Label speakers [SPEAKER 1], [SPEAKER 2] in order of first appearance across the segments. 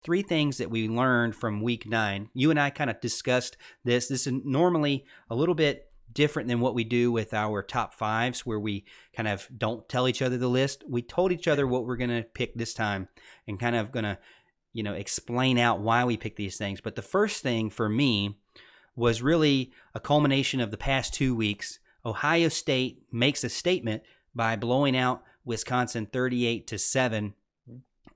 [SPEAKER 1] three things that we learned from week 9. You and I kind of discussed this. This is normally a little bit different than what we do with our top fives, where we kind of don't tell each other the list. We told each other what we're going to pick this time and kind of going to, explain out why we pick these things. But the first thing for me was really a culmination of the past 2 weeks. Ohio State makes a statement by blowing out Wisconsin 38-7.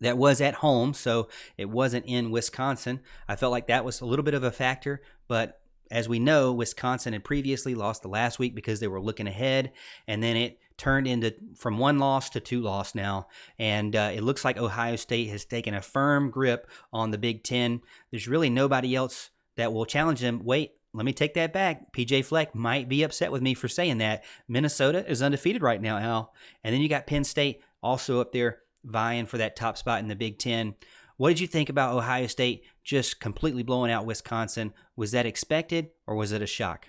[SPEAKER 1] That was at home, so it wasn't in Wisconsin. I felt like that was a little bit of a factor, but as we know, Wisconsin had previously lost the last week because they were looking ahead, and then it turned into from 1 loss to 2 loss now, and it looks like Ohio State has taken a firm grip on the Big Ten. There's really nobody else that will challenge them. Wait, let me take that back. PJ Fleck might be upset with me for saying that. Minnesota is undefeated right now, Al, and then you got Penn State also up there vying for that top spot in the Big Ten. What did you think about Ohio State just completely blowing out Wisconsin? Was that expected or was it a shock?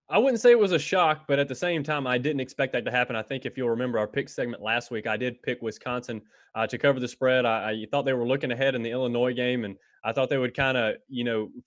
[SPEAKER 2] I wouldn't say it was a shock, but at the same time, I didn't expect that to happen. I think if you'll remember our pick segment last week, I did pick Wisconsin to cover the spread. I thought they were looking ahead in the Illinois game, and I thought they would kind of,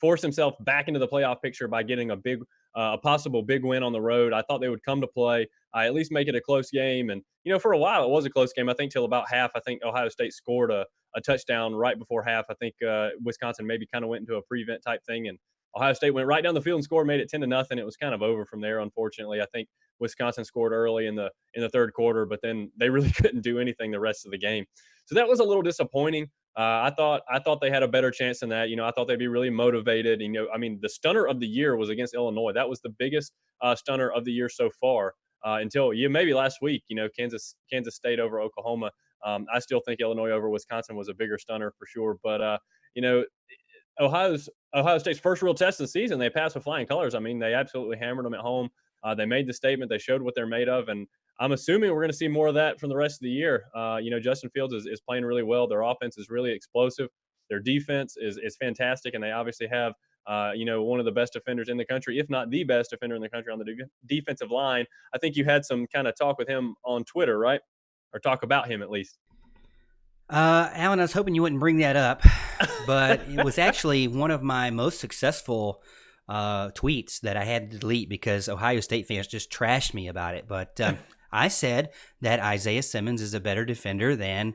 [SPEAKER 2] force themselves back into the playoff picture by getting a possible big win on the road. I thought they would come to play, at least make it a close game. And, for a while it was a close game. I think till about half, I think Ohio State scored a touchdown right before half. I think Wisconsin maybe kind of went into a prevent type thing, and Ohio State went right down the field and scored, made it 10-0. It was kind of over from there, unfortunately. I think Wisconsin scored early in the third quarter, but then they really couldn't do anything the rest of the game. So that was a little disappointing. I thought they had a better chance than that. I thought they'd be really motivated. The stunner of the year was against Illinois. That was the biggest stunner of the year so far until maybe last week. Kansas State over Oklahoma. I still think Illinois over Wisconsin was a bigger stunner for sure. But Ohio State's first real test of the season, they passed with flying colors. They absolutely hammered them at home. They made the statement. They showed what they're made of, and I'm assuming we're going to see more of that from the rest of the year. Justin Fields is playing really well. Their offense is really explosive. Their defense is fantastic, and they obviously have one of the best defenders in the country, if not the best defender in the country on the defensive line. I think you had some kind of talk with him on Twitter, right? Or talk about him at least.
[SPEAKER 1] Alan, I was hoping you wouldn't bring that up, but it was actually one of my most successful tweets that I had to delete because Ohio State fans just trashed me about it. But I said that Isaiah Simmons is a better defender than,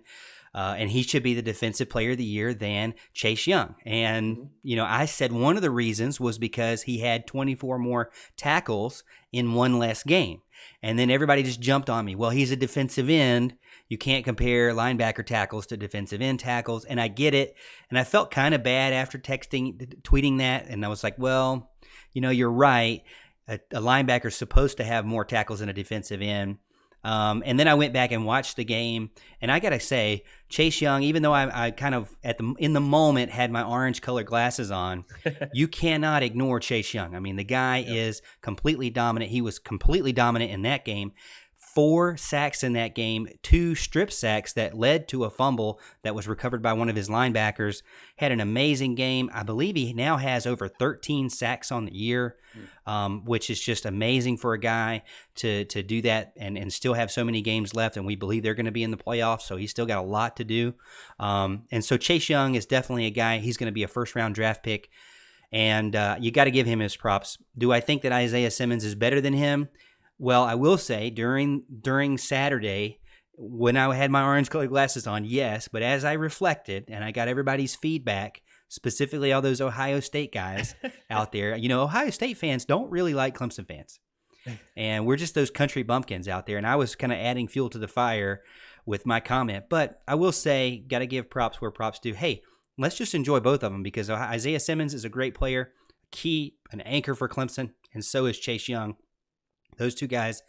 [SPEAKER 1] and he should be the defensive player of the year than Chase Young. And, I said one of the reasons was because he had 24 more tackles in one less game. And then everybody just jumped on me. Well, he's a defensive end. You can't compare linebacker tackles to defensive end tackles. And I get it. And I felt kind of bad after tweeting that. And I was like, well, you're right. A linebacker's supposed to have more tackles than a defensive end. And then I went back and watched the game, and I gotta say, Chase Young, even though I kind of in the moment had my orange colored glasses on, you cannot ignore Chase Young. The guy is completely dominant. He was completely dominant in that game. 4 sacks in that game, 2 strip sacks that led to a fumble that was recovered by one of his linebackers. Had an amazing game. I believe he now has over 13 sacks on the year, which is just amazing for a guy to do that and still have so many games left. And we believe they're going to be in the playoffs, so he's still got a lot to do. And so Chase Young is definitely a guy. He's going to be a first-round draft pick, and you got to give him his props. Do I think that Isaiah Simmons is better than him? Well, I will say during Saturday, when I had my orange-colored glasses on, yes. But as I reflected, and I got everybody's feedback, specifically all those Ohio State guys out there, Ohio State fans don't really like Clemson fans. And we're just those country bumpkins out there. And I was kind of adding fuel to the fire with my comment. But I will say, got to give props where props due. Hey, let's just enjoy both of them because Isaiah Simmons is a great player, an anchor for Clemson, and so is Chase Young. Those two guys,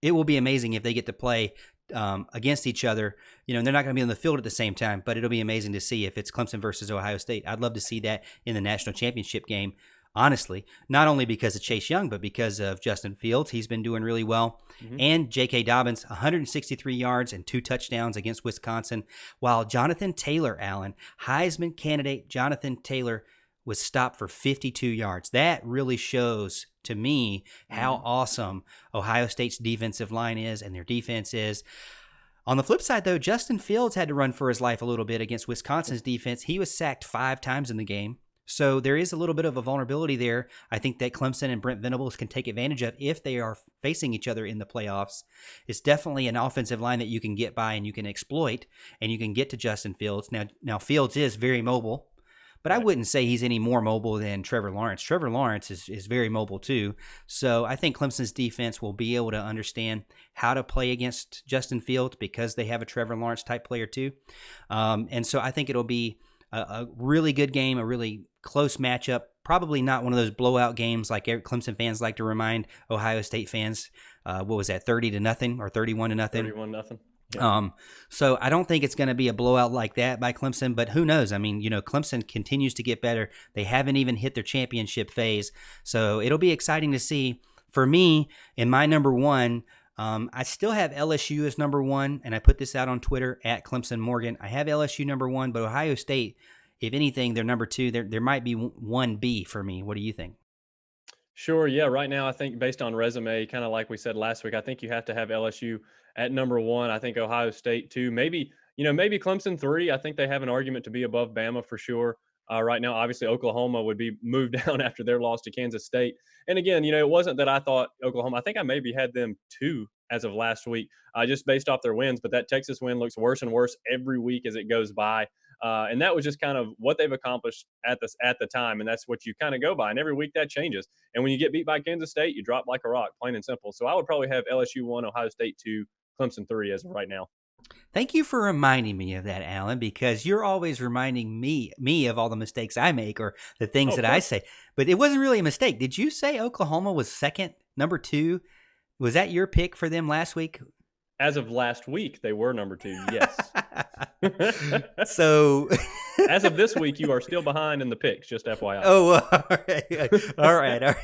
[SPEAKER 1] it will be amazing if they get to play against each other. They're not going to be on the field at the same time, but it'll be amazing to see if it's Clemson versus Ohio State. I'd love to see that in the national championship game, honestly, not only because of Chase Young, but because of Justin Fields. He's been doing really well. Mm-hmm. And J.K. Dobbins, 163 yards and 2 touchdowns against Wisconsin, while Jonathan Taylor, Allen, Heisman candidate Jonathan Taylor, was stopped for 52 yards. That really shows to me how awesome Ohio State's defensive line is and their defense is. On the flip side, though, Justin Fields had to run for his life a little bit against Wisconsin's defense. He was sacked 5 times in the game. So there is a little bit of a vulnerability there. I think that Clemson and Brent Venables can take advantage of if they are facing each other in the playoffs. It's definitely an offensive line that you can get by and you can exploit, and you can get to Justin Fields. Now Fields is very mobile, but I wouldn't say he's any more mobile than Trevor Lawrence. Trevor Lawrence is very mobile too. So I think Clemson's defense will be able to understand how to play against Justin Fields because they have a Trevor Lawrence type player too. And so I think it'll be a really good game, a really close matchup. Probably not one of those blowout games like Clemson fans like to remind Ohio State fans. What was that, 30-0 or 31-0?
[SPEAKER 2] 31-0. Yeah.
[SPEAKER 1] So I don't think it's going to be a blowout like that by Clemson, but who knows? I mean, Clemson continues to get better. They haven't even hit their championship phase. So it'll be exciting to see. For me, in my number one, I still have LSU as number one, and I put this out on Twitter at Clemson Morgan. I have LSU number one, but Ohio State, if anything, they're number two. There might be 1B for me. What do you think?
[SPEAKER 2] Sure. Yeah. Right now, I think based on resume, kind of like we said last week, I think you have to have LSU at number one. I think Ohio State two, maybe Clemson three. I think they have an argument to be above Bama for sure. Right now, obviously, Oklahoma would be moved down after their loss to Kansas State. And again, it wasn't that I thought Oklahoma, I think I maybe had them two as of last week, just based off their wins. But that Texas win looks worse and worse every week as it goes by. And that was just kind of what they've accomplished at the time. And that's what you kind of go by. And every week that changes. And when you get beat by Kansas State, you drop like a rock, plain and simple. So I would probably have LSU 1, Ohio State 2, Clemson 3 as of right now.
[SPEAKER 1] Thank you for reminding me of that, Alan, because you're always reminding me of all the mistakes I make or the things that I say. But it wasn't really a mistake. Did you say Oklahoma was second, number 2? Was that your pick for them last week?
[SPEAKER 2] As of last week, they were number 2, yes.
[SPEAKER 1] So
[SPEAKER 2] as of this week, you are still behind in the picks, just FYI.
[SPEAKER 1] Oh, all right.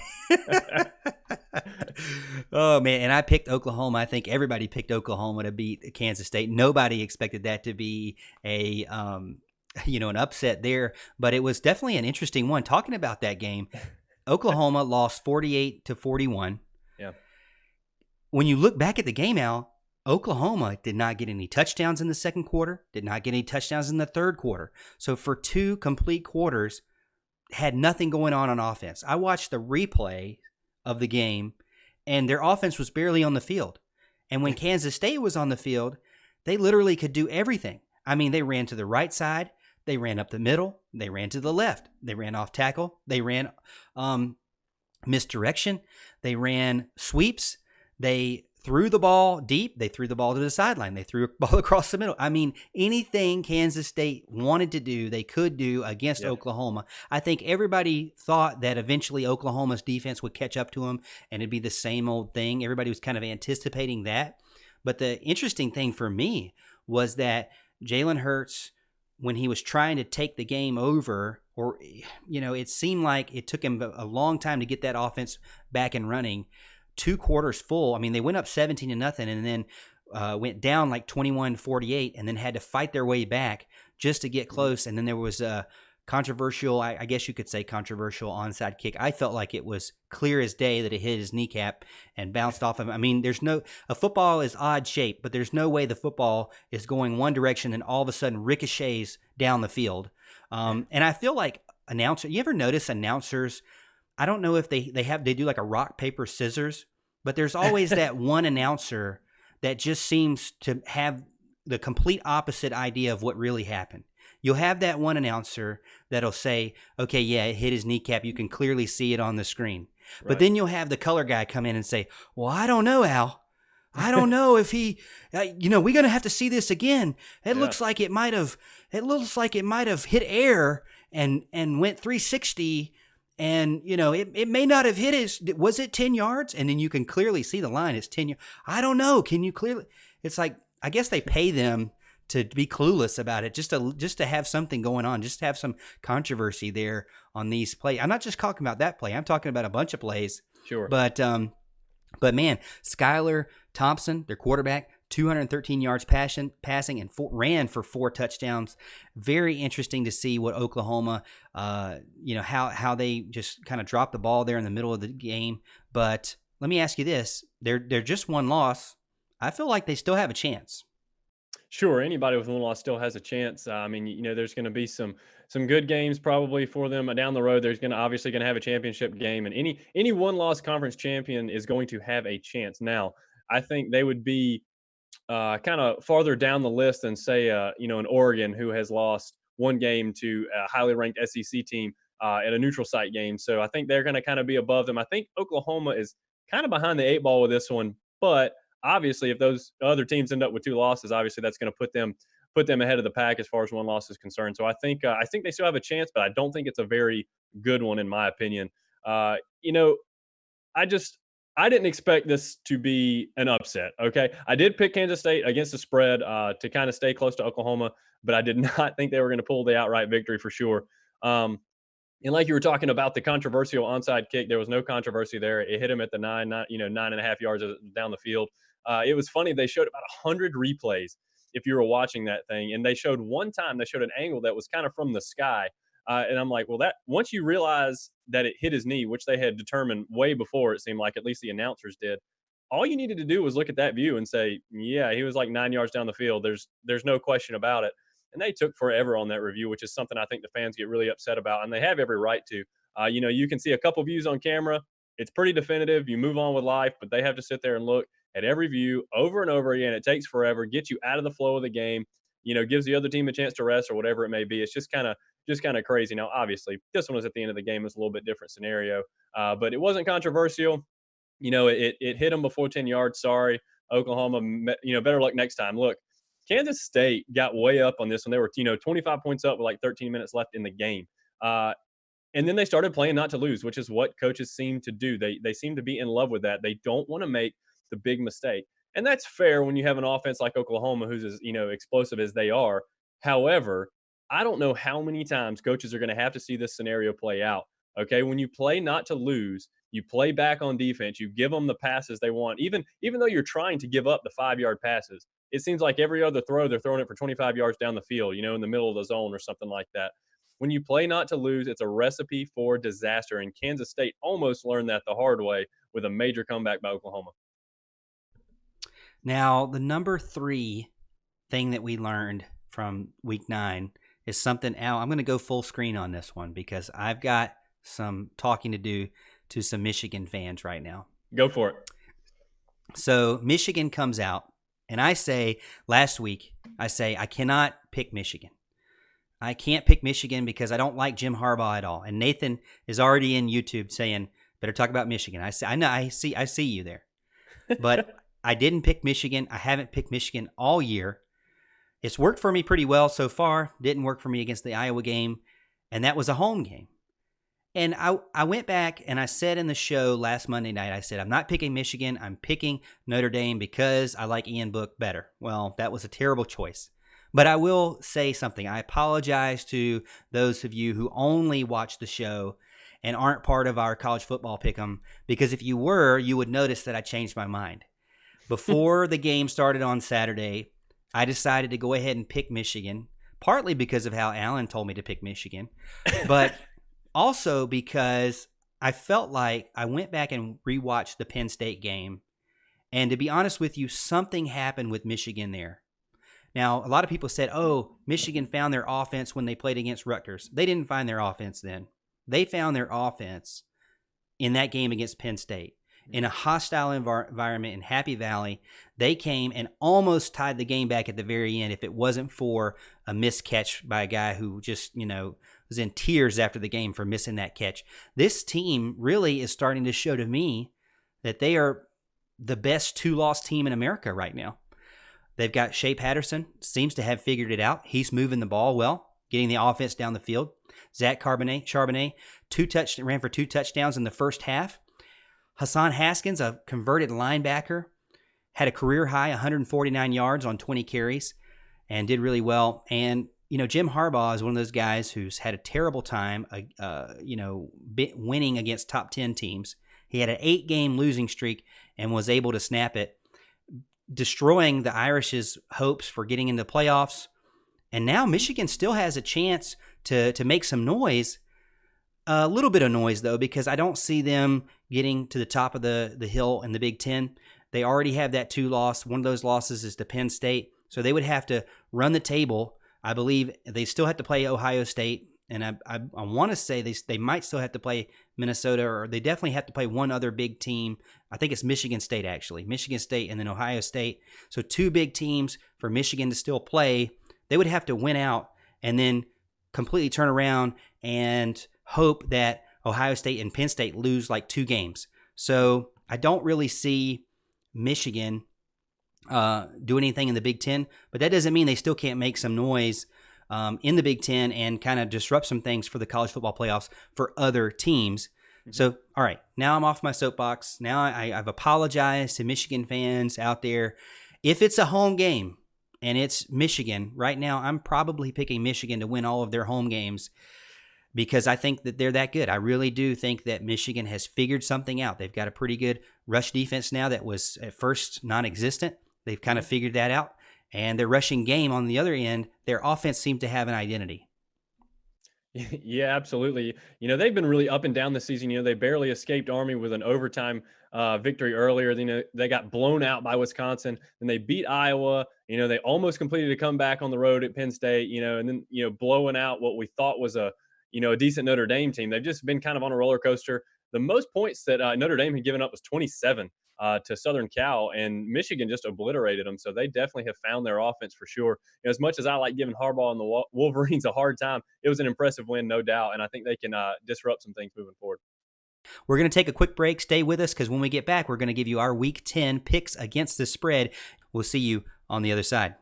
[SPEAKER 1] Oh, man, and I picked Oklahoma. I think everybody picked Oklahoma to beat Kansas State. Nobody expected that to be an upset there, but it was definitely an interesting one. Talking about that game, Oklahoma lost 48-41.
[SPEAKER 2] Yeah.
[SPEAKER 1] When you look back at the game, Al, Oklahoma did not get any touchdowns in the second quarter, did not get any touchdowns in the third quarter. So for 2 complete quarters, had nothing going on offense. I watched the replay of the game, and their offense was barely on the field. And when Kansas State was on the field, they literally could do everything. I mean, they ran to the right side, they ran up the middle, they ran to the left, they ran off tackle, they ran misdirection, they ran sweeps, they threw the ball deep, they threw the ball to the sideline, they threw a ball across the middle. I mean, anything Kansas State wanted to do, they could do against Oklahoma. I think everybody thought that eventually Oklahoma's defense would catch up to them and it'd be the same old thing. Everybody was kind of anticipating that. But the interesting thing for me was that Jalen Hurts, when he was trying to take the game over, or, it seemed like it took him a long time to get that offense back and running. 2 quarters full. I mean, they went up 17-0 and then went down like 21-48 and then had to fight their way back just to get close. And then there was a controversial, I guess you could say controversial onside kick. I felt like it was clear as day that it hit his kneecap and bounced off him. I mean, a football is odd shape, but there's no way the football is going one direction and all of a sudden ricochets down the field. And I feel like you ever notice announcers, I don't know if they do like a rock, paper, scissors, but there's always that one announcer that just seems to have the complete opposite idea of what really happened. You'll have that one announcer that'll say, okay, yeah, it hit his kneecap. You can clearly see it on the screen. Right. But then you'll have the color guy come in and say, well, I don't know, Al. I don't know if he, we're going to have to see this again. It looks like it might have hit air and went 360. And, it may not have hit was it 10 yards? And then you can clearly see the line. It's 10 yards. I don't know. Can you clearly? It's like, I guess they pay them to be clueless about it, just to have something going on, just to have some controversy there on these plays. I'm not just talking about that play. I'm talking about a bunch of plays.
[SPEAKER 2] Sure.
[SPEAKER 1] But man, Skylar Thompson, their quarterback, 213 yards passing and ran for 4 touchdowns. Very interesting to see what Oklahoma, how they just kind of dropped the ball there in the middle of the game. But let me ask you this: they're just one loss. I feel like they still have a chance.
[SPEAKER 2] Sure, anybody with one loss still has a chance. I mean, there's going to be some good games probably for them down the road. There's going to obviously going to have a championship game, and any one loss conference champion is going to have a chance. Now, I think they would be kind of farther down the list than say, an Oregon who has lost one game to a highly ranked SEC team at a neutral site game. So I think they're going to kind of be above them. I think Oklahoma is kind of behind the eight ball with this one, but obviously, if those other teams end up with two losses, obviously that's going to put them ahead of the pack as far as one loss is concerned. So I think they still have a chance, but I don't think it's a very good one in my opinion. Uh, you know, I just I didn't expect this to be an upset. Okay, I did pick Kansas State against the spread to kind of stay close to Oklahoma, but I did not think they were going to pull the outright victory for sure. Um, and like you were talking about the controversial onside kick, there was no controversy there. It hit him at the 9.5 yards down the field. It was funny. They showed about 100 replays if you were watching that thing, and they showed one time they showed an angle that was kind of from the sky. And I'm like, well, that once you realize that it hit his knee, which they had determined way before, it seemed like at least the announcers did. All you needed to do was look at that view and say, yeah, he was like 9 yards down the field. There's no question about it. And they took forever on that review, which is something I think the fans get really upset about, and they have every right to. You can see a couple views on camera. It's pretty definitive. You move on with life, but they have to sit there and look at every view over and over again. It takes forever, gets you out of the flow of the game, gives the other team a chance to rest or whatever it may be. It's just kind of crazy. Now, obviously, this one was at the end of the game. It's a little bit different scenario, but it wasn't controversial. It hit them before 10 yards. Sorry, Oklahoma. Better luck next time. Look, Kansas State got way up on this one. They were 25 points up with like 13 minutes left in the game. And then they started playing not to lose, which is what coaches seem to do. They seem to be in love with that. They don't want to make the big mistake. And that's fair when you have an offense like Oklahoma who's as explosive as they are. However, I don't know how many times coaches are going to have to see this scenario play out. Okay, when you play not to lose, you play back on defense, you give them the passes they want, even though you're trying to give up the 5-yard passes. It seems like every other throw they're throwing it for 25 yards down the field, in the middle of the zone or something like that. When you play not to lose, it's a recipe for disaster. And Kansas State almost learned that the hard way with a major comeback by Oklahoma.
[SPEAKER 1] Now, the number 3 thing that we learned from week 9 is something, Al, I'm going to go full screen on this one because I've got some talking to do to some Michigan fans right now.
[SPEAKER 2] Go for it.
[SPEAKER 1] So Michigan comes out, and last week, I cannot pick Michigan. I can't pick Michigan because I don't like Jim Harbaugh at all. And Nathan is already in YouTube saying, better talk about Michigan. I see you there. But I didn't pick Michigan. I haven't picked Michigan all year. It's worked for me pretty well so far. Didn't work for me against the Iowa game, and that was a home game. And I went back and I said in the show last Monday night, I said, I'm not picking Michigan. I'm picking Notre Dame because I like Ian Book better. Well, that was a terrible choice. But I will say something. I apologize to those of you who only watch the show and aren't part of our college football pick'em, because if you were, you would notice that I changed my mind. Before the game started on Saturday, I decided to go ahead and pick Michigan, partly because of how Alan told me to pick Michigan, but also because I felt like I went back and rewatched the Penn State game, and to be honest with you, something happened with Michigan there. Now, a lot of people said, oh, Michigan found their offense when they played against Rutgers. They didn't find their offense then. They found their offense in that game against Penn State. In a hostile environment in Happy Valley, they came and almost tied the game back at the very end if it wasn't for a missed catch by a guy who just, was in tears after the game for missing that catch. This team really is starting to show to me that they are the best 2-loss team in America right now. They've got Shea Patterson, seems to have figured it out. He's moving the ball well, getting the offense down the field. Zach Charbonnet, ran for 2 touchdowns in the first half. Hassan Haskins, a converted linebacker, had a career-high 149 yards on 20 carries and did really well. And, Jim Harbaugh is one of those guys who's had a terrible time, winning against top 10 teams. He had an 8-game losing streak and was able to snap it, destroying the Irish's hopes for getting into the playoffs. And now Michigan still has a chance to make some noise. A little bit of noise, though, because I don't see them getting to the top of the hill in the Big Ten. They already have that 2 loss. One of those losses is to Penn State. So they would have to run the table. I believe they still have to play Ohio State, and I want to say they might still have to play Minnesota, or they definitely have to play one other big team. I think it's Michigan State, actually. Michigan State and then Ohio State. So two big teams for Michigan to still play. They would have to win out and then completely turn around and hope that Ohio State and Penn State lose like 2 games. So I don't really see Michigan do anything in the Big Ten, but that doesn't mean they still can't make some noise in the Big Ten and kind of disrupt some things for the college football playoffs for other teams. So, all right, now I'm off my soapbox. Now I've apologized to Michigan fans out there. If it's a home game and it's Michigan, right now I'm probably picking Michigan to win all of their home games because I think that they're that good. I really do think that Michigan has figured something out. They've got a pretty good rush defense now that was at first non-existent. They've kind of figured that out. And their rushing game on the other end, their offense seemed to have an identity.
[SPEAKER 2] Yeah, absolutely. They've been really up and down this season. They barely escaped Army with an overtime victory earlier. They got blown out by Wisconsin, and they beat Iowa. They almost completed a comeback on the road at Penn State, and then, blowing out what we thought was a decent Notre Dame team. They've just been kind of on a roller coaster. The most points that Notre Dame had given up was 27 to Southern Cal, and Michigan just obliterated them. So they definitely have found their offense for sure. As much as I like giving Harbaugh and the Wolverines a hard time, it was an impressive win, no doubt, and I think they can disrupt some things moving forward.
[SPEAKER 1] We're going to take a quick break. Stay with us because when we get back, we're going to give you our Week 10 picks against the spread. We'll see you on the other side.